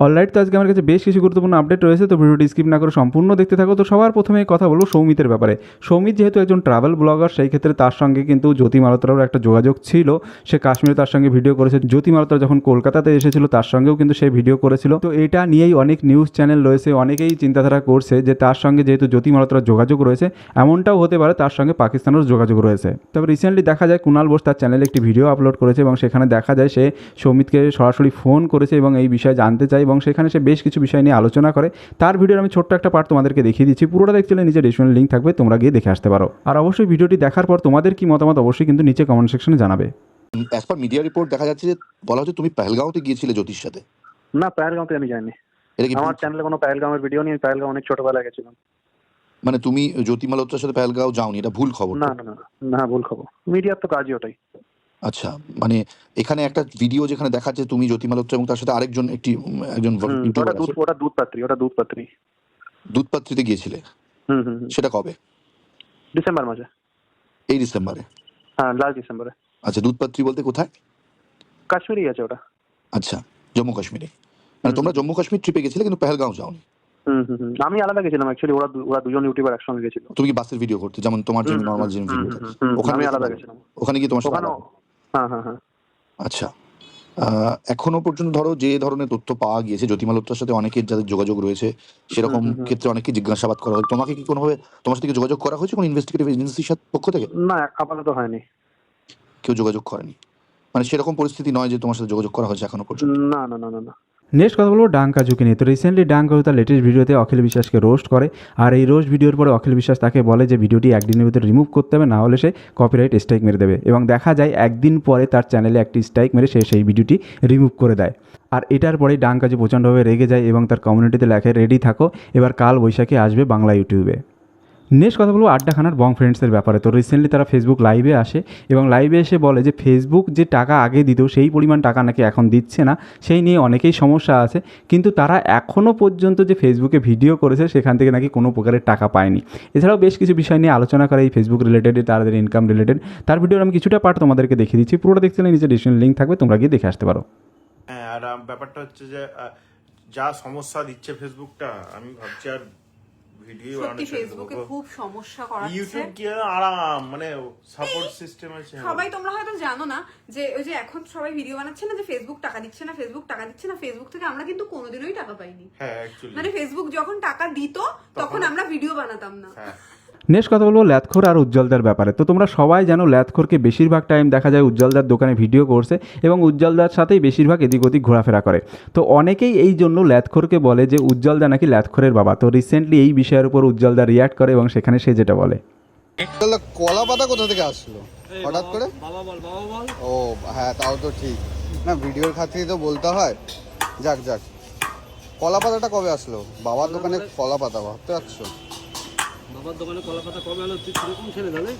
Alright, তো আজকে আমার কাছে বেশ কিছু গুরুত্বপূর্ণ আপডেট রয়েছে, তো ভিডিওটি স্কিপ না করে সম্পূর্ণ দেখতে থাকো। তো সবার প্রথমে কথা বলবো সৌমিতের ব্যাপারে। সৌমিত যেহেতু একজন ট্রাভেল ব্লগার, সেই ক্ষেত্রে তার সঙ্গে কিন্তু জ্যোতি মালহোত্রার একটা যোগাযোগ ছিল। সে কাশ্মীরে তার সঙ্গে ভিডিও করেছে, জ্যোতি মালহোত্রা যখন কলকাতাতে এসেছিল তার সঙ্গেও কিন্তু সে ভিডিও করেছিল। তো এটা নিয়েই অনেক নিউজ চ্যানেল রয়েছে, অনেকেই চিন্তাধারা করছে যে তার সঙ্গে যেহেতু জ্যোতি মালহোত্রার যোগাযোগ রয়েছে, এমনটাও হতে পারে তার সঙ্গে পাকিস্তানেরও যোগাযোগ রয়েছে। তবে রিসেন্টলি দেখা যায় কুণাল বোস তার চ্যানেলে একটি ভিডিও আপলোড করেছে এবং সেখানে দেখা যায় সে সৌমিতকে সরাসরি ফোন করেছে এবং এই বিষয়ে জানতে চায় এবং সেখানে সে বেশ কিছু বিষয় নিয়ে আলোচনা করে। তার ভিডিওর আমি ছোট্ট একটা পার্ট তোমাদেরকে দেখিয়ে দিচ্ছি, পুরোটা দেখতে হলে নিচে ডিসক্রিপশনে লিঙ্ক থাকবে, তোমরা গিয়ে দেখে আসতে পারো। আর অবশ্যই ভিডিওটি দেখার পর তোমাদের কি মতামত অবশ্যই কিন্তু নিচে কমেন্ট সেকশনে জানাবে। অ্যাজ পার মিডিয়া রিপোর্ট দেখা যাচ্ছে যে বলা হচ্ছে তুমি পেহেলগাঁওতে গিয়েছিলে জ্যোতির সাথে। না, পেহেলগাঁওতে আমি যাইনি। এটা কি আমার চ্যানেলে কোনো পেহেলগাঁওয়ের ভিডিও নেই। পেহেলগাঁও অনেক ছোটবেলায় গেছিলাম। মানে তুমি জ্যোতি মালহোত্রার সাথে পেহেলগাঁও যাওনি, এটা ভুল খবর? না না না না, ভুল খবর। মিডিয়ার তো কাজই ওটাই। আচ্ছা, মানে এখানে একটা ভিডিও যেখানে দেখাচ্ছে তুমি জ্যোতি মালহোত্রা এবং তার সাথে আরেকজন একজন ইউটিউবার আছে, ওটা দুধপাত্রী। দুধপাত্রিতে গিয়েছিলে। সেটা কবে? ডিসেম্বর মাসে। এই ডিসেম্বরে? হ্যাঁ, লাস্ট ডিসেম্বরে। আচ্ছা, দুধপাত্রি বলতে কোথায়? কাশ্মীরই আছে ওটা। আচ্ছা, জম্মু কাশ্মীরে। মানে তোমরা জম্মু কাশ্মীর ট্রিপে গেছিলে কিন্তু পেহেলগাঁও যাওনি? আমি আলাদা গেছিলাম অ্যাকচুয়ালি। ওরা দুজন ইউটিউবার একসঙ্গে গেছিল। তুমি কি বাসের ভিডিও করতে, যেমন তোমার জন্য নরমাল যে ভিডিও? ওখানে আমি আলাদা গেছিলাম। ওখানে গিয়ে তোমার সাথে? হ্যাঁ। আচ্ছা, এখনো পর্যন্ত ধরো যে ধরনের তথ্য পাওয়া গিয়েছে, জ্যোতি মালহোত্রার সাথে অনেকের যাদের যোগাযোগ রয়েছে সেরকম ক্ষেত্রে অনেকে জিজ্ঞাসাবাদ করা হয়। তোমাকে কি কোনোভাবে তোমার সাথে যোগাযোগ করা হয়েছে কোনো ইনভেস্টিগেটিভ এজেন্সির সাথে পক্ষ থেকে? না, আপাতত হয়নি। কেউ যোগাযোগ করেনি? মানে সেরকম পরিস্থিতি নয় যে তোমার সাথে যোগাযোগ করা হয়েছে এখনো পর্যন্ত? না। নেক্সট কথা বলবো ডাঙ্কা ঝুঁকি নিয়ে। তো রিসেন্টলি ডাঙ্কা তার লেটেস্ট ভিডিওতে অখিল বিশ্বাসকে রোস্ট করে, আর এই রোস্ট ভিডিওর পরে অখিল বিশ্বাস তাকে বলে যে ভিডিওটি একদিনের ভিতরে রিমুভ করতে হবে, না হলে সে কপিরাইট স্ট্রাইক মেরে দেবে। এবং দেখা যায় একদিন পরে তার চ্যানেলে একটি স্ট্রাইক মেরে সে সেই ভিডিওটি রিমুভ করে দেয়। আর এটার পরেই ডাঙ্কাজু প্রচণ্ডভাবে রেগে যায় এবং তার কমিউনিটিতে লেখে, রেডি থাকো, এবার কাল বৈশাখী আসবে বাংলা ইউটিউবে। নেক্সট কথা বলবো আড্ডাখানার বং ফ্রেন্ডসের ব্যাপারে। তো রিসেন্টলি তারা ফেসবুক লাইভে আসে এবং লাইভে এসে বলে যে ফেসবুক যে টাকা আগে দিত সেই পরিমাণ টাকা নাকি এখন দিচ্ছে না, সেই নিয়ে অনেকেই সমস্যা আছে। কিন্তু তারা এখনও পর্যন্ত যে ফেসবুকে ভিডিও করেছে সেখান থেকে নাকি কোনো প্রকারের টাকা পায়নি। এছাড়াও বেশ কিছু বিষয় নিয়ে আলোচনা করে এই ফেসবুক রিলেটেড, তাদের ইনকাম রিলেটেড। তার ভিডিওর আমি কিছুটা পার্ট তোমাদেরকে দেখিয়ে দিচ্ছি, পুরোটা দেখতে হলে নিচে ডিসক্রিপশনে লিঙ্ক থাকবে, তোমরা গিয়ে দেখে আসতে পারো। হ্যাঁ, আর ব্যাপারটা হচ্ছে যে যা সমস্যা দিচ্ছে ফেসবুকটা, আমি ভাবছি আর ভিডিও সত্যি ফেসবুকে খুব সমস্যা করাচ্ছে। ইউটিউব কি আরাম, মানে সাপোর্ট সিস্টেম আছে। সবাই তোমরা হয়তো জানো না যে ওই যে এখন সবাই ভিডিও বানাচ্ছে না যে ফেসবুক টাকা দিচ্ছে না, ফেসবুক থেকে আমরা কিন্তু কোনোদিনই টাকা পাইনি। হ্যাঁ, অ্যাকচুয়ালি মানে ফেসবুক যখন টাকা দিত তখন আমরা ভিডিও বানাতাম না। হ্যাঁ। নেক্সট কথা বলবো ল্যাথখোর আর উজ্জ্বলদার ব্যাপারে। তো তোমরা সবাই জানো ল্যাথখোরকে বেশিরভাগ টাইম দেখা যায় উজ্জ্বলদার দোকানে ভিডিও করছে এবং উজ্জ্বলদার সাথেই বেশিরভাগ এদিক ওদিক ঘোরাফেরা করে। তো অনেকেই এই জন্য ল্যাথখোরকে বলে যে উজ্জ্বলদা নাকি ল্যাথখোরের বাবা। তো রিসেন্টলি এই বিষয়ের উপর উজ্জ্বলদা রিয়াক্ট করে এবং সেখানে সে যেটা বলে, কলা পাতা কোথা থেকে আসলো হঠাৎ করে? বাবা বল। ও হ্যাঁ, তাও তো ঠিক না, ভিডিওর খাতিরে তো বলতে হয়। যাক, কলা পাতাটা কবে আসলো? বাবার দোকানে কলা পাতা ভাবতে পারছো? বাবার দোকানে কলা পাতা কবে এলো? তুই কিরকম ছেলে তাহলে?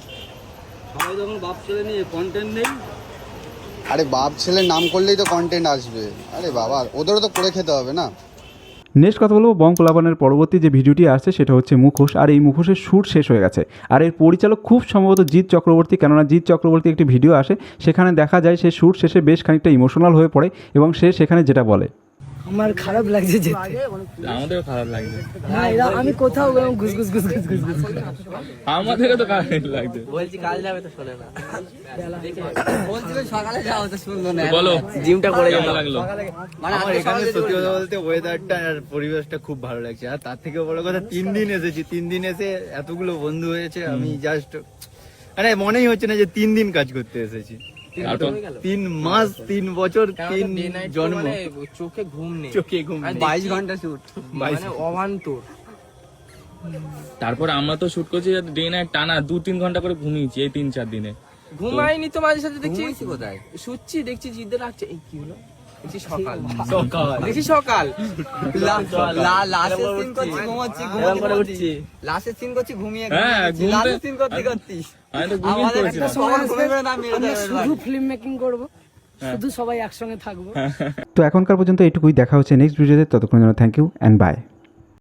সবাই যখন বাপ ছেলে নিয়ে কন্টেন্ট নেই। আরে বাপ ছেলের নাম করলেই তো কন্টেন্ট আসবে। আরে বাবা, ওদেরও তো করে খেতে হবে না। নেক্সট কথা বলবো বং প্লাবনের পরবর্তী যে ভিডিওটি আসছে সেটা হচ্ছে মুখোশ। আর এই মুখোশের শ্যুট শেষ হয়ে গেছে, আর এর পরিচালক খুব সম্ভবত জিৎ চক্রবর্তী। কেননা জিৎ চক্রবর্তী একটি ভিডিও আসে, সেখানে দেখা যায় সে শ্যুট শেষে বেশ খানিকটা ইমোশনাল হয়ে পড়ে এবং সে সেখানে যেটা বলে, আমার খারাপ লাগছে যেতে। আমাদেরও খারাপ লাগছে। না, এরা আমি কোথাও গেলাম ঘুস আমাদেরও তো খারাপ লাগছে। বলছি কাল যাবে তো শোনে না, বলছিল সকালে যাও তো শুনলো না। বলো জিমটা করে কেমন লাগলো? মানে আমার এখানে সত্যি কথা বলতে ওয়েদারটা আর পরিবেশটা খুব ভালো লাগছে। আর তার থেকে বড় কথা 3 দিন এসেছি, 3 দিন এসে এতগুলো বন্ধু হয়েছে, আমি জাস্ট মানে মনেই হচ্ছে না যে 3 দিন কাজ করতে এসেছি। 3 মাস, 3 বছর, 3 জন্ম। চোখে ঘুম নেই, 22 ঘন্টা শুট, মানে অবান্তর। তারপর আমরা তো শুট করছি ডে নাইট টানা 2-3 ঘন্টা করে ঘুমিয়েছি এই 3-4 দিনে। ঘুমাইনি তো মাঝে সাথে দেখছি কোথায় শুচ্ছি, দেখছি জিদ্দে রাখছে। এই কি হলো? দেখছি সকাল লাস্টের সিন করছি, ঘুমোচ্ছি, লাস্টের সিন করছি, ঘুমিয়ে লাস্টের সিন করতে আমাদের একটা সময় শুধু ফিল্ম মেকিং করবো, শুধু সবাই একসঙ্গে থাকবো। তো এখনকার পর্যন্ত এইটুকুই। দেখা হচ্ছে নেক্সট ভিডিওতে, ততক্ষণের জন্য থ্যাংক ইউ অ্যান্ড বাই।